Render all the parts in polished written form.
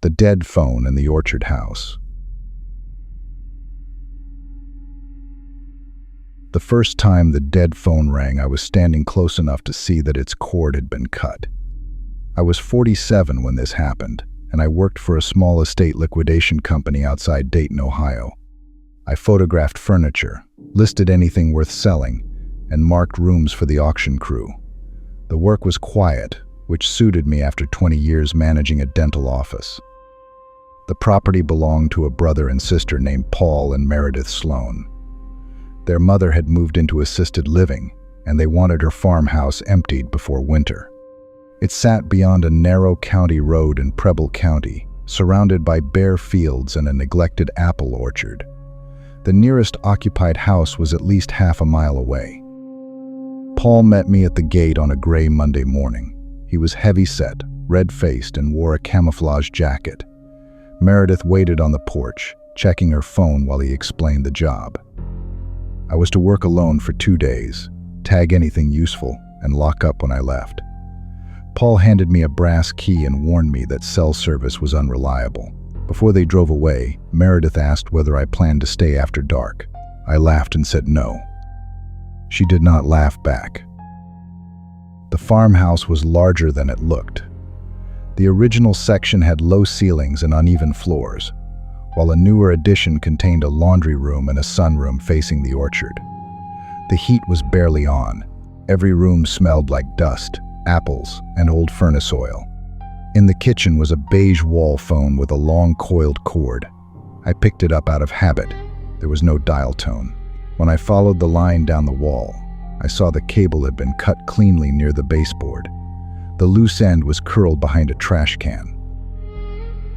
The dead phone in the orchard house. The first time the dead phone rang, I was standing close enough to see that its cord had been cut. I was 47 when this happened, and I worked for a small estate liquidation company outside Dayton, Ohio. I photographed furniture, listed anything worth selling, and marked rooms for the auction crew. The work was quiet, which suited me after 20 years managing a dental office. The property belonged to a brother and sister named Paul and Meredith Sloan. Their mother had moved into assisted living, and they wanted her farmhouse emptied before winter. It sat beyond a narrow county road in Preble County, surrounded by bare fields and a neglected apple orchard. The nearest occupied house was at least half a mile away. Paul met me at the gate on a gray Monday morning. He was heavy-set, red-faced, and wore a camouflage jacket. Meredith waited on the porch, checking her phone while he explained the job. I was to work alone for 2 days, tag anything useful, and lock up when I left. Paul handed me a brass key and warned me that cell service was unreliable. Before they drove away, Meredith asked whether I planned to stay after dark. I laughed and said no. She did not laugh back. The farmhouse was larger than it looked. The original section had low ceilings and uneven floors, while a newer addition contained a laundry room and a sunroom facing the orchard. The heat was barely on. Every room smelled like dust, apples, and old furnace oil. In the kitchen was a beige wall phone with a long coiled cord. I picked it up out of habit. There was no dial tone. When I followed the line down the wall, I saw the cable had been cut cleanly near the baseboard. The loose end was curled behind a trash can.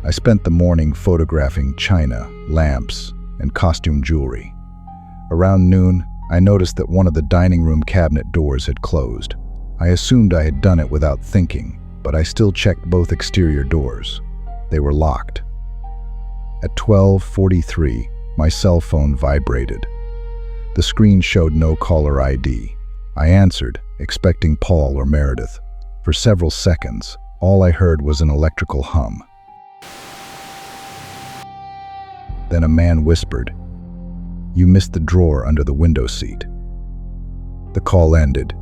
I spent the morning photographing china, lamps, and costume jewelry. Around noon, I noticed that one of the dining room cabinet doors had closed. I assumed I had done it without thinking, but I still checked both exterior doors. They were locked. At 12:43, my cell phone vibrated. The screen showed no caller ID. I answered, expecting Paul or Meredith. For several seconds, all I heard was an electrical hum. Then a man whispered, "You missed the drawer under the window seat." The call ended.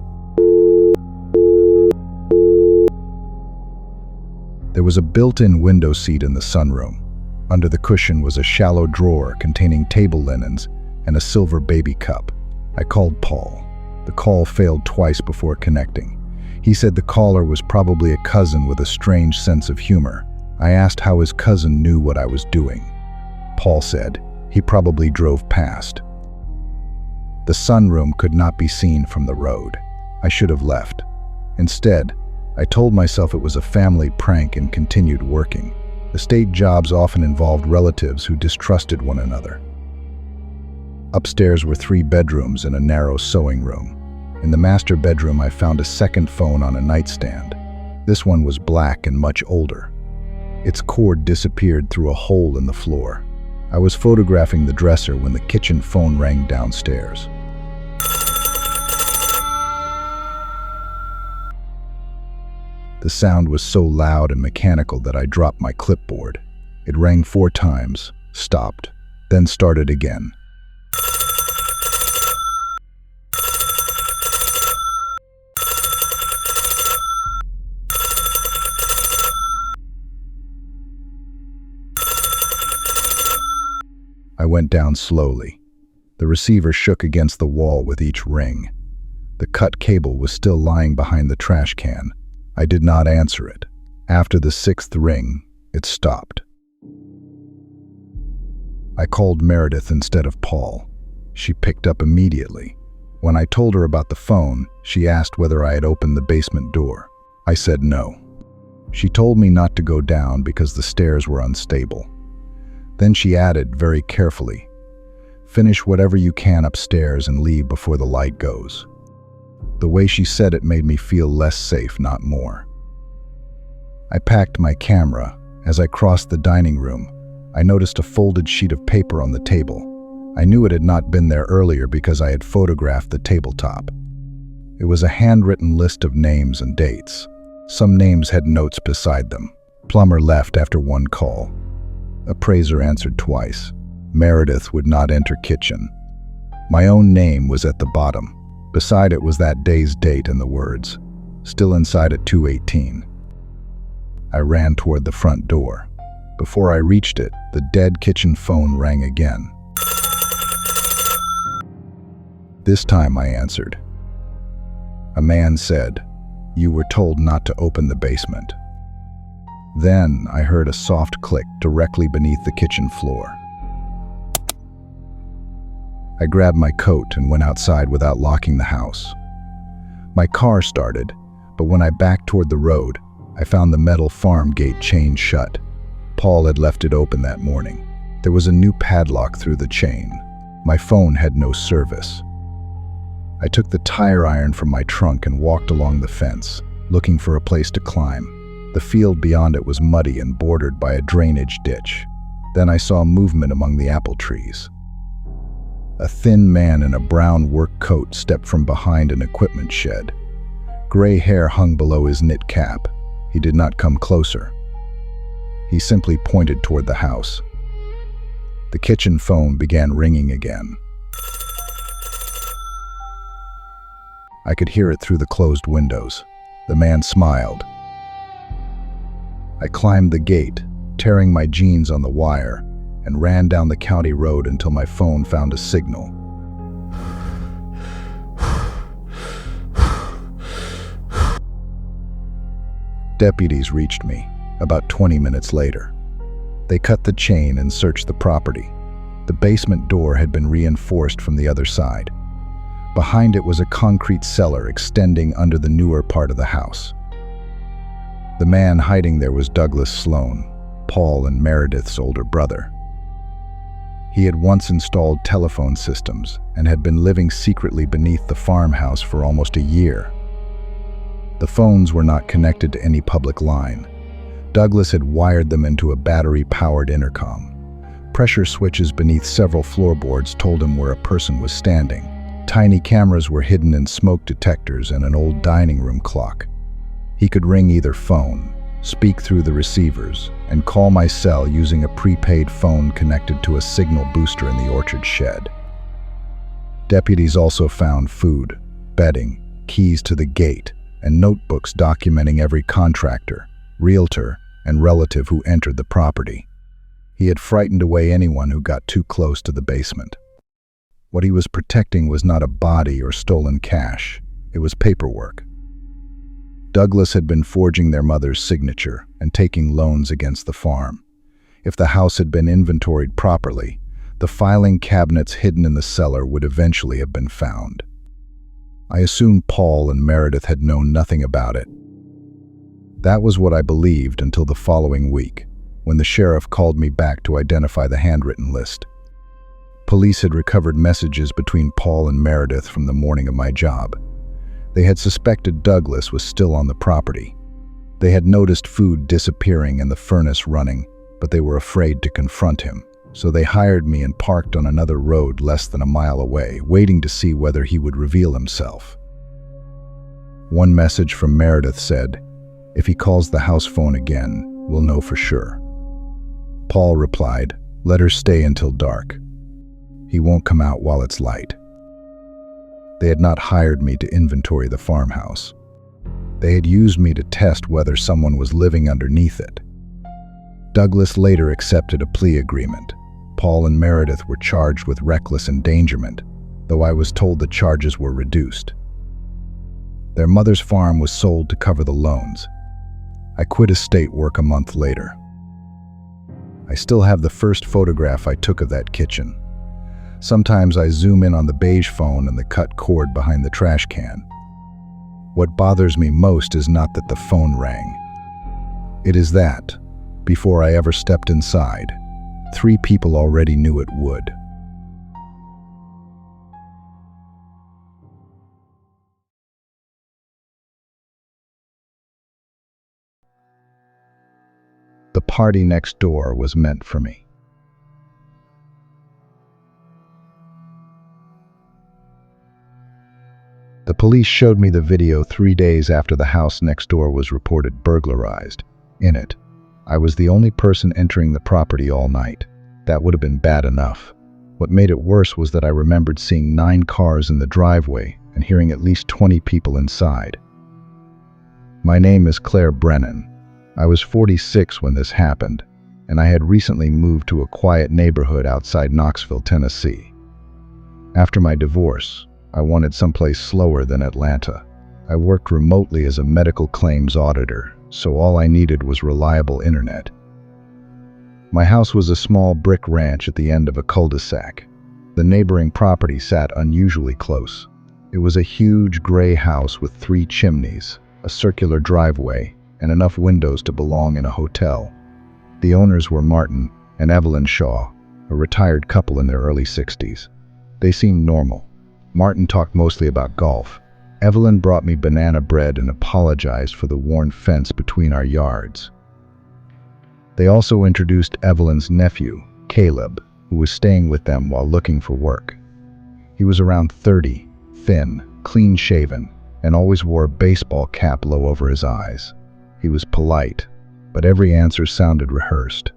There was a built-in window seat in the sunroom. Under the cushion was a shallow drawer containing table linens and a silver baby cup. I called Paul. The call failed twice before connecting. He said the caller was probably a cousin with a strange sense of humor. I asked how his cousin knew what I was doing. Paul said he probably drove past. The sunroom could not be seen from the road. I should have left. Instead, I told myself it was a family prank and continued working. Estate jobs often involved relatives who distrusted one another. Upstairs were 3 bedrooms and a narrow sewing room. In the master bedroom, I found a second phone on a nightstand. This one was black and much older. Its cord disappeared through a hole in the floor. I was photographing the dresser when the kitchen phone rang downstairs. The sound was so loud and mechanical that I dropped my clipboard. It rang 4 times, stopped, then started again. I went down slowly. The receiver shook against the wall with each ring. The cut cable was still lying behind the trash can. I did not answer it. After the 6th ring, it stopped. I called Meredith instead of Paul. She picked up immediately. When I told her about the phone, she asked whether I had opened the basement door. I said no. She told me not to go down because the stairs were unstable. Then she added very carefully, "Finish whatever you can upstairs and leave before the light goes." The way she said it made me feel less safe, not more. I packed my camera. As I crossed the dining room, I noticed a folded sheet of paper on the table. I knew it had not been there earlier because I had photographed the tabletop. It was a handwritten list of names and dates. Some names had notes beside them. Plumber left after one call. Appraiser answered twice. Meredith would not enter kitchen. My own name was at the bottom. Beside it was that day's date and the words, "Still inside at 2:18. I ran toward the front door. Before I reached it, the dead kitchen phone rang again. This time I answered. A man said, "You were told not to open the basement." Then I heard a soft click directly beneath the kitchen floor. I grabbed my coat and went outside without locking the house. My car started, but when I backed toward the road, I found the metal farm gate chained shut. Paul had left it open that morning. There was a new padlock through the chain. My phone had no service. I took the tire iron from my trunk and walked along the fence, looking for a place to climb. The field beyond it was muddy and bordered by a drainage ditch. Then I saw movement among the apple trees. A thin man in a brown work coat stepped from behind an equipment shed. Gray hair hung below his knit cap. He did not come closer. He simply pointed toward the house. The kitchen phone began ringing again. I could hear it through the closed windows. The man smiled. I climbed the gate, tearing my jeans on the wire, and ran down the county road until my phone found a signal. Deputies reached me about 20 minutes later. They cut the chain and searched the property. The basement door had been reinforced from the other side. Behind it was a concrete cellar extending under the newer part of the house. The man hiding there was Douglas Sloan, Paul and Meredith's older brother. He had once installed telephone systems and had been living secretly beneath the farmhouse for almost a year. The phones were not connected to any public line. Douglas had wired them into a battery-powered intercom. Pressure switches beneath several floorboards told him where a person was standing. Tiny cameras were hidden in smoke detectors and an old dining room clock. He could ring either phone, speak through the receivers, and call my cell using a prepaid phone connected to a signal booster in the orchard shed. Deputies also found food, bedding, keys to the gate, and notebooks documenting every contractor, realtor, and relative who entered the property. He had frightened away anyone who got too close to the basement. What he was protecting was not a body or stolen cash. It was paperwork. Douglas had been forging their mother's signature and taking loans against the farm. If the house had been inventoried properly, the filing cabinets hidden in the cellar would eventually have been found. I assumed Paul and Meredith had known nothing about it. That was what I believed until the following week, when the sheriff called me back to identify the handwritten list. Police had recovered messages between Paul and Meredith from the morning of my job. They had suspected Douglas was still on the property. They had noticed food disappearing and the furnace running, but they were afraid to confront him. So they hired me and parked on another road less than a mile away, waiting to see whether he would reveal himself. One message from Meredith said, "If he calls the house phone again, we'll know for sure." Paul replied, "Let her stay until dark. He won't come out while it's light." They had not hired me to inventory the farmhouse. They had used me to test whether someone was living underneath it. Douglas later accepted a plea agreement. Paul and Meredith were charged with reckless endangerment, though I was told the charges were reduced. Their mother's farm was sold to cover the loans. I quit estate work a month later. I still have the first photograph I took of that kitchen. Sometimes I zoom in on the beige phone and the cut cord behind the trash can. What bothers me most is not that the phone rang. It is that, before I ever stepped inside, 3 people already knew it would. The party next door was meant for me. The police showed me the video 3 days after the house next door was reported burglarized. In it, I was the only person entering the property all night. That would have been bad enough. What made it worse was that I remembered seeing 9 cars in the driveway and hearing at least 20 people inside. My name is Claire Brennan. I was 46 when this happened, and I had recently moved to a quiet neighborhood outside Knoxville, Tennessee. After my divorce, I wanted someplace slower than Atlanta. I worked remotely as a medical claims auditor, so all I needed was reliable internet. My house was a small brick ranch at the end of a cul-de-sac. The neighboring property sat unusually close. It was a huge gray house with 3 chimneys, a circular driveway, and enough windows to belong in a hotel. The owners were Martin and Evelyn Shaw, a retired couple in their early 60s. They seemed normal. Martin talked mostly about golf. Evelyn brought me banana bread and apologized for the worn fence between our yards. They also introduced Evelyn's nephew, Caleb, who was staying with them while looking for work. He was around 30, thin, clean-shaven, and always wore a baseball cap low over his eyes. He was polite, but every answer sounded rehearsed.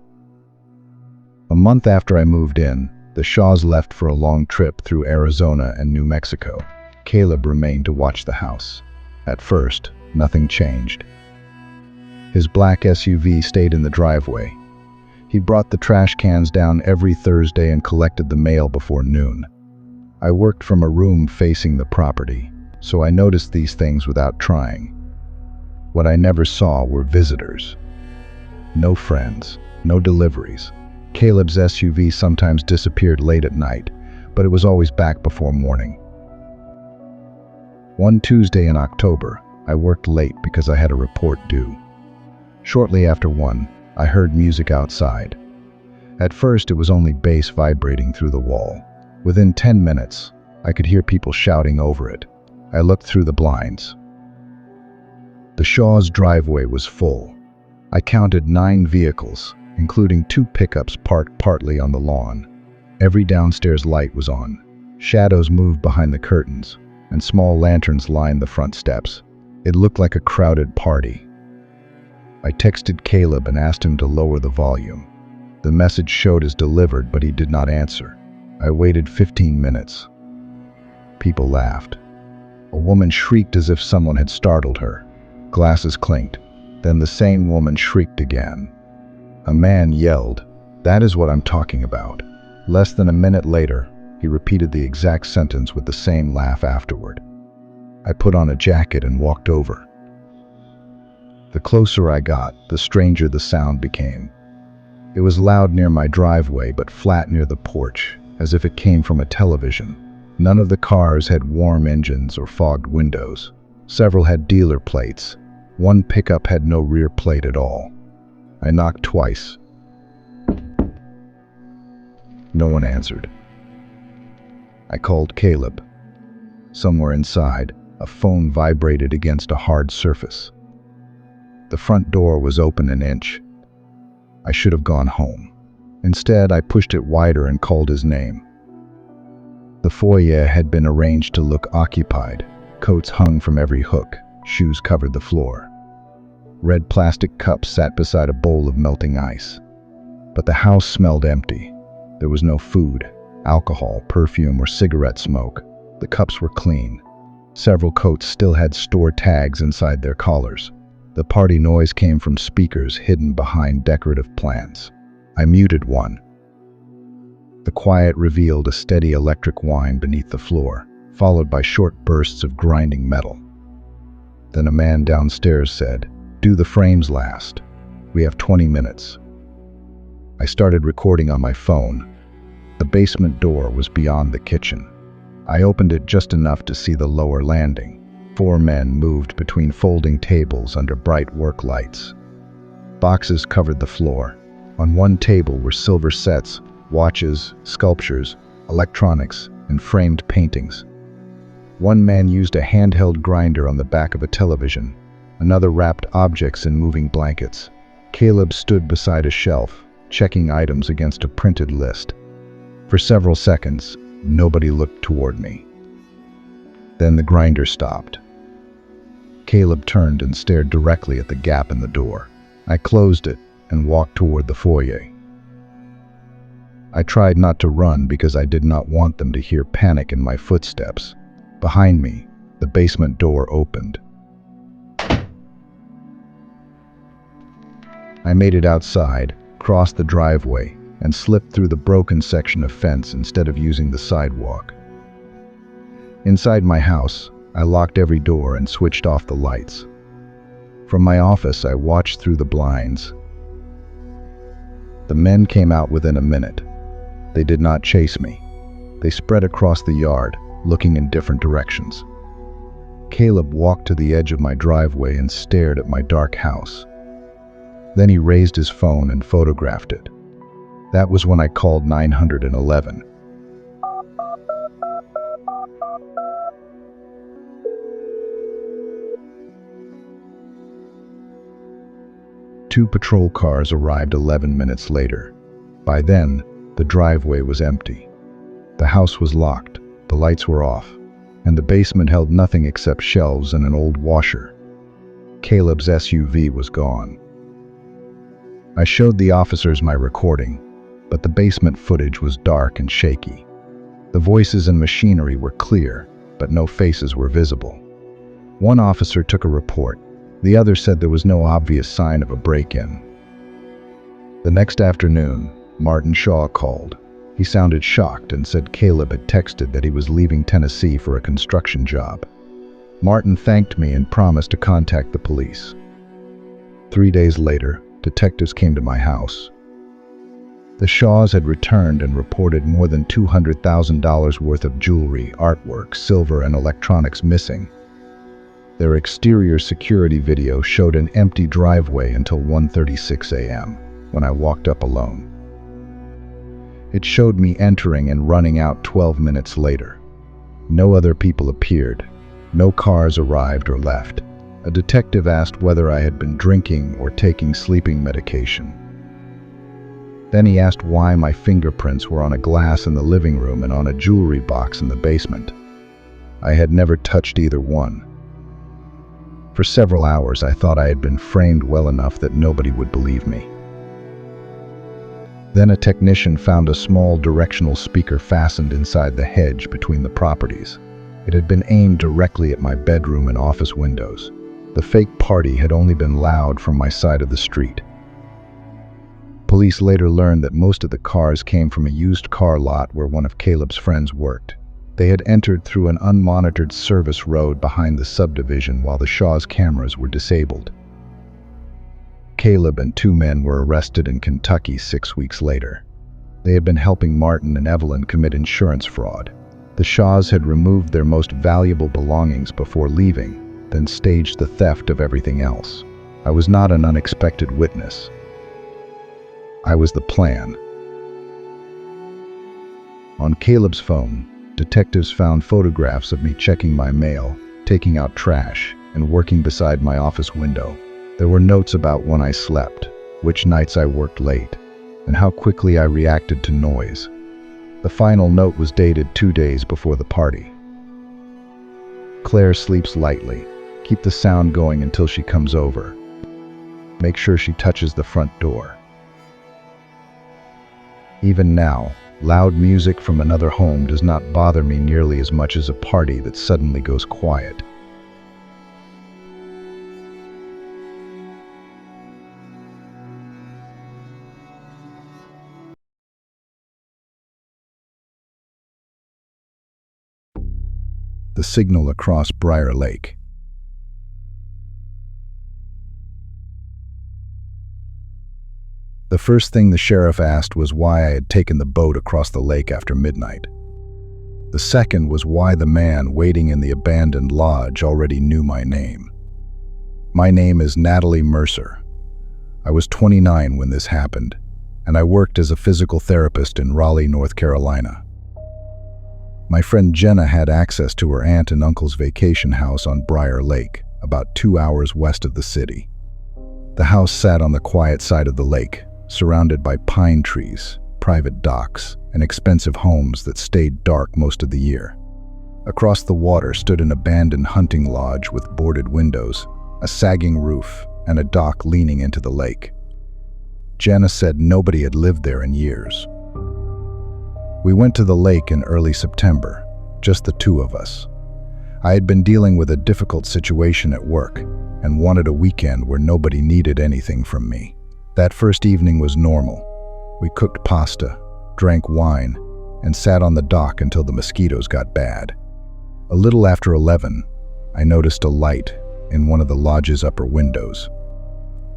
A month after I moved in, the Shaws left for a long trip through Arizona and New Mexico. Caleb remained to watch the house. At first, nothing changed. His black SUV stayed in the driveway. He brought the trash cans down every Thursday and collected the mail before noon. I worked from a room facing the property, so I noticed these things without trying. What I never saw were visitors. No friends, no deliveries. Caleb's SUV sometimes disappeared late at night, but it was always back before morning. One Tuesday in October, I worked late because I had a report due. Shortly after 1, I heard music outside. At first, it was only bass vibrating through the wall. Within 10 minutes, I could hear people shouting over it. I looked through the blinds. The Shaw's driveway was full. I counted 9 vehicles, including 2 pickups parked partly on the lawn. Every downstairs light was on. Shadows moved behind the curtains, and small lanterns lined the front steps. It looked like a crowded party. I texted Caleb and asked him to lower the volume. The message showed as delivered, but he did not answer. I waited 15 minutes. People laughed. A woman shrieked as if someone had startled her. Glasses clinked. Then the same woman shrieked again. A man yelled, "That is what I'm talking about." Less than a minute later, he repeated the exact sentence with the same laugh afterward. I put on a jacket and walked over. The closer I got, the stranger the sound became. It was loud near my driveway, but flat near the porch, as if it came from a television. None of the cars had warm engines or fogged windows. Several had dealer plates. One pickup had no rear plate at all. I knocked twice. No one answered. I called Caleb. Somewhere inside, a phone vibrated against a hard surface. The front door was open an inch. I should have gone home. Instead, I pushed it wider and called his name. The foyer had been arranged to look occupied. Coats hung from every hook. Shoes covered the floor. Red plastic cups sat beside a bowl of melting ice. But the house smelled empty. There was no food, alcohol, perfume, or cigarette smoke. The cups were clean. Several coats still had store tags inside their collars. The party noise came from speakers hidden behind decorative plants. I muted one. The quiet revealed a steady electric whine beneath the floor, followed by short bursts of grinding metal. Then a man downstairs said, "Do the frames last. We have 20 minutes." I started recording on my phone. The basement door was beyond the kitchen. I opened it just enough to see the lower landing. 4 men moved between folding tables under bright work lights. Boxes covered the floor. On one table were silver sets, watches, sculptures, electronics, and framed paintings. One man used a handheld grinder on the back of a television. Another wrapped objects in moving blankets. Caleb stood beside a shelf, checking items against a printed list. For several seconds, nobody looked toward me. Then the grinder stopped. Caleb turned and stared directly at the gap in the door. I closed it, and walked toward the foyer. I tried not to run because I did not want them to hear panic in my footsteps. Behind me, the basement door opened. I made it outside, crossed the driveway, and slipped through the broken section of fence instead of using the sidewalk. Inside my house, I locked every door and switched off the lights. From my office, I watched through the blinds. The men came out within a minute. They did not chase me. They spread across the yard, looking in different directions. Caleb walked to the edge of my driveway and stared at my dark house. Then he raised his phone and photographed it. That was when I called 911. Two patrol cars arrived 11 minutes later. By then, the driveway was empty. The house was locked, the lights were off, and the basement held nothing except shelves and an old washer. Caleb's SUV was gone. I showed the officers my recording, but the basement footage was dark and shaky. The voices and machinery were clear, but no faces were visible. One officer took a report. The other said there was no obvious sign of a break-in. The next afternoon, Martin Shaw called. He sounded shocked and said Caleb had texted that he was leaving Tennessee for a construction job. Martin thanked me and promised to contact the police. 3 days later, detectives came to my house. The Shaws had returned and reported more than $200,000 worth of jewelry, artwork, silver, and electronics missing. Their exterior security video showed an empty driveway until 1:36 a.m., when I walked up alone. It showed me entering and running out 12 minutes later. No other people appeared. No cars arrived or left. A detective asked whether I had been drinking or taking sleeping medication. Then he asked why my fingerprints were on a glass in the living room and on a jewelry box in the basement. I had never touched either one. For several hours, I thought I had been framed well enough that nobody would believe me. Then a technician found a small directional speaker fastened inside the hedge between the properties. It had been aimed directly at my bedroom and office windows. The fake party had only been loud from my side of the street. Police later learned that most of the cars came from a used car lot where one of Caleb's friends worked. They had entered through an unmonitored service road behind the subdivision while the Shaw's cameras were disabled. Caleb and 2 men were arrested in Kentucky 6 weeks later. They had been helping Martin and Evelyn commit insurance fraud. The Shaws had removed their most valuable belongings before leaving, then staged the theft of everything else. I was not an unexpected witness. I was the plan. On Caleb's phone, detectives found photographs of me checking my mail, taking out trash, and working beside my office window. There were notes about when I slept, which nights I worked late, and how quickly I reacted to noise. The final note was dated 2 days before the party. Claire sleeps lightly. Keep the sound going until she comes over. Make sure she touches the front door. Even now, loud music from another home does not bother me nearly as much as a party that suddenly goes quiet. The signal across Briar Lake. The first thing the sheriff asked was why I had taken the boat across the lake after midnight. The second was why the man waiting in the abandoned lodge already knew my name. My name is Natalie Mercer. I was 29 when this happened, and I worked as a physical therapist in Raleigh, North Carolina. My friend Jenna had access to her aunt and uncle's vacation house on Briar Lake, about 2 hours west of the city. The house sat on the quiet side of the lake, surrounded by pine trees, private docks, and expensive homes that stayed dark most of the year. Across the water stood an abandoned hunting lodge with boarded windows, a sagging roof, and a dock leaning into the lake. Jenna said nobody had lived there in years. We went to the lake in early September, just the two of us. I had been dealing with a difficult situation at work and wanted a weekend where nobody needed anything from me. That first evening was normal. We cooked pasta, drank wine, and sat on the dock until the mosquitoes got bad. A little after 11, I noticed a light in one of the lodge's upper windows.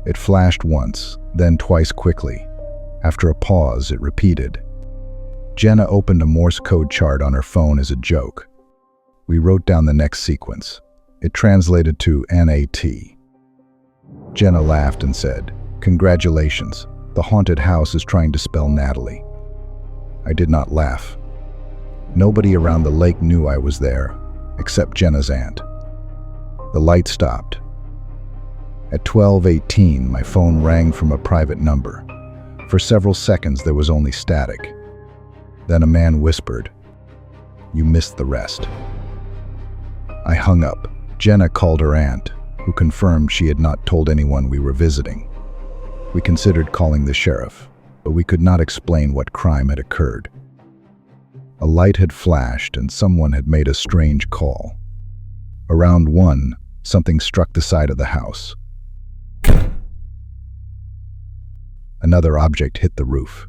It flashed once, then twice quickly. After a pause, it repeated. Jenna opened a Morse code chart on her phone as a joke. We wrote down the next sequence. It translated to NAT. Jenna laughed and said, "Congratulations, the haunted house is trying to spell Natalie." I did not laugh. Nobody around the lake knew I was there, except Jenna's aunt. The light stopped. At 12:18, my phone rang from a private number. For several seconds, there was only static. Then a man whispered, "You missed the rest." I hung up. Jenna called her aunt, who confirmed she had not told anyone we were visiting. We considered calling the sheriff, but we could not explain what crime had occurred. A light had flashed and someone had made a strange call. Around 1, something struck the side of the house. Another object hit the roof.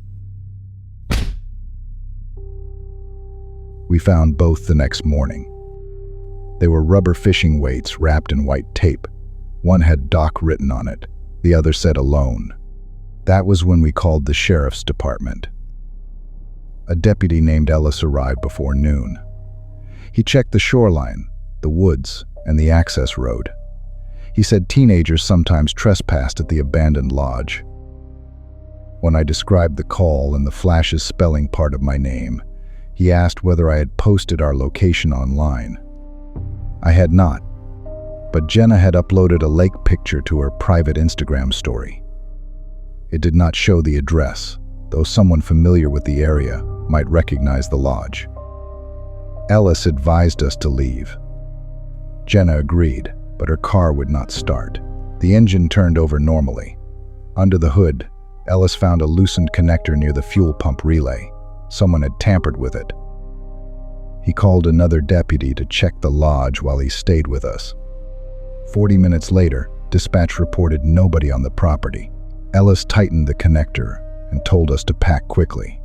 We found both the next morning. They were rubber fishing weights wrapped in white tape. One had Doc written on it, the other said alone. That was when we called the sheriff's department. A deputy named Ellis arrived before noon. He checked the shoreline, the woods, and the access road. He said teenagers sometimes trespassed at the abandoned lodge. When I described the call and the flash's spelling part of my name, he asked whether I had posted our location online. I had not, but Jenna had uploaded a lake picture to her private Instagram story. It did not show the address, though someone familiar with the area might recognize the lodge. Ellis advised us to leave. Jenna agreed, but her car would not start. The engine turned over normally. Under the hood, Ellis found a loosened connector near the fuel pump relay. Someone had tampered with it. He called another deputy to check the lodge while he stayed with us. 40 minutes later, dispatch reported nobody on the property. Ellis tightened the connector and told us to pack quickly.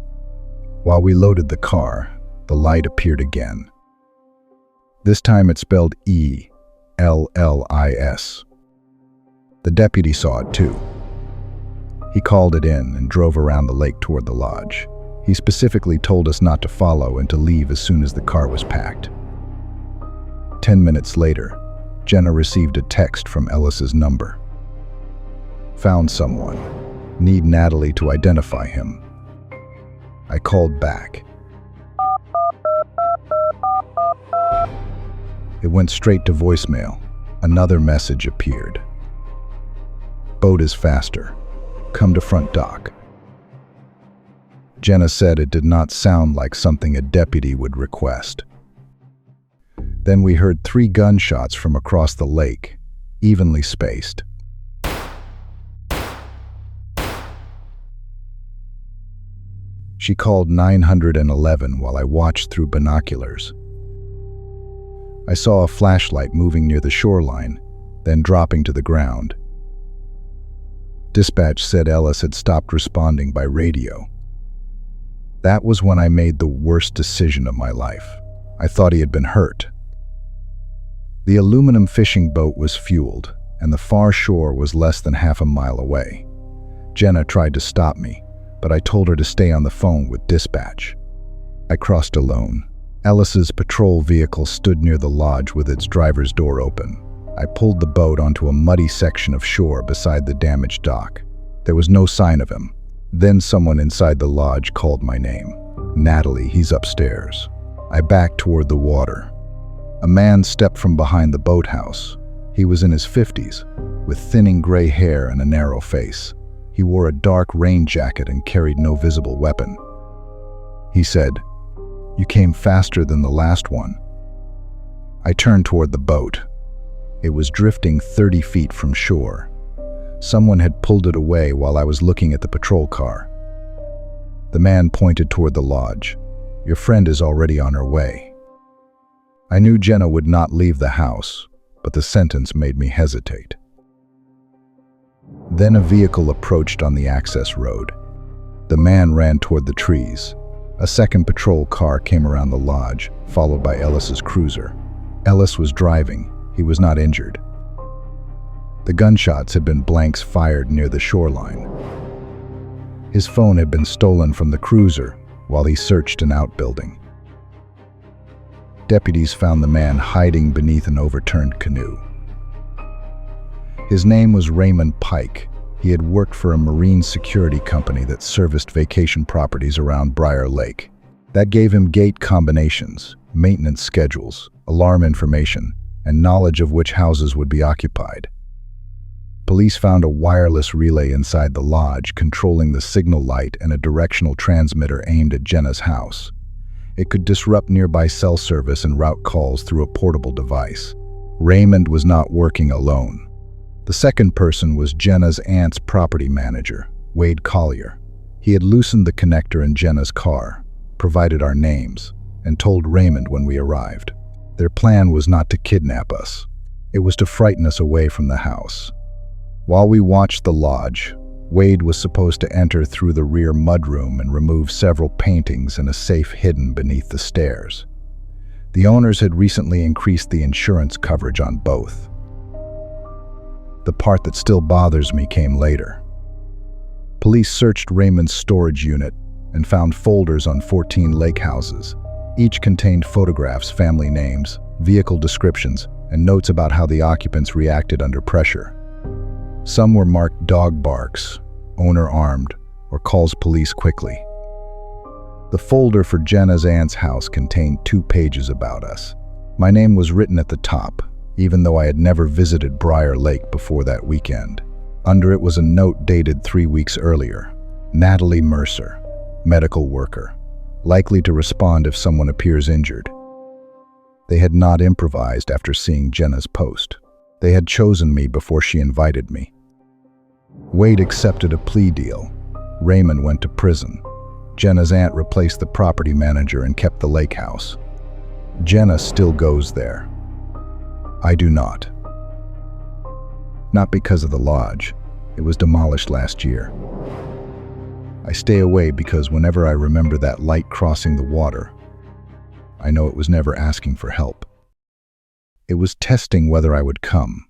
While we loaded the car, the light appeared again. This time it spelled E-L-L-I-S. The deputy saw it too. He called it in and drove around the lake toward the lodge. He specifically told us not to follow and to leave as soon as the car was packed. 10 minutes later, Jenna received a text from Ellis's number. Found someone. Need Natalie to identify him. I called back. It went straight to voicemail. Another message appeared. Boat is faster. Come to front dock. Jenna said it did not sound like something a deputy would request. Then we heard 3 gunshots from across the lake, evenly spaced. She called 911 while I watched through binoculars. I saw a flashlight moving near the shoreline, then dropping to the ground. Dispatch said Ellis had stopped responding by radio. That was when I made the worst decision of my life. I thought he had been hurt. The aluminum fishing boat was fueled, and the far shore was less than half a mile away. Jenna tried to stop me, but I told her to stay on the phone with dispatch. I crossed alone. Ellis's patrol vehicle stood near the lodge with its driver's door open. I pulled the boat onto a muddy section of shore beside the damaged dock. There was no sign of him. Then someone inside the lodge called my name. "Natalie, he's upstairs." I backed toward the water. A man stepped from behind the boathouse. He was in his 50s, with thinning gray hair and a narrow face. He wore a dark rain jacket and carried no visible weapon. He said, "You came faster than the last one." I turned toward the boat. It was drifting 30 feet from shore. Someone had pulled it away while I was looking at the patrol car. The man pointed toward the lodge. "Your friend is already on her way." I knew Jenna would not leave the house, but the sentence made me hesitate. Then a vehicle approached on the access road. The man ran toward the trees. A second patrol car came around the lodge, followed by Ellis's cruiser. Ellis was driving. He was not injured. The gunshots had been blanks fired near the shoreline. His phone had been stolen from the cruiser while he searched an outbuilding. Deputies found the man hiding beneath an overturned canoe. His name was Raymond Pike. He had worked for a marine security company that serviced vacation properties around Briar Lake. That gave him gate combinations, maintenance schedules, alarm information, and knowledge of which houses would be occupied. Police found a wireless relay inside the lodge controlling the signal light and a directional transmitter aimed at Jenna's house. It could disrupt nearby cell service and route calls through a portable device. Raymond was not working alone. The second person was Jenna's aunt's property manager, Wade Collier. He had loosened the connector in Jenna's car, provided our names, and told Raymond when we arrived. Their plan was not to kidnap us. It was to frighten us away from the house. While we watched the lodge, Wade was supposed to enter through the rear mudroom and remove several paintings and a safe hidden beneath the stairs. The owners had recently increased the insurance coverage on both. The part that still bothers me came later. Police searched Raymond's storage unit and found folders on 14 lake houses. Each contained photographs, family names, vehicle descriptions, and notes about how the occupants reacted under pressure. Some were marked dog barks, owner armed, or calls police quickly. The folder for Jenna's aunt's house contained 2 pages about us. My name was written at the top, even though I had never visited Briar Lake before that weekend. Under it was a note dated 3 weeks earlier. Natalie Mercer, medical worker, likely to respond if someone appears injured. They had not improvised after seeing Jenna's post. They had chosen me before she invited me. Wade accepted a plea deal. Raymond went to prison. Jenna's aunt replaced the property manager and kept the lake house. Jenna still goes there. I do not. Not because of the lodge. It was demolished last year. I stay away because whenever I remember that light crossing the water, I know it was never asking for help. It was testing whether I would come.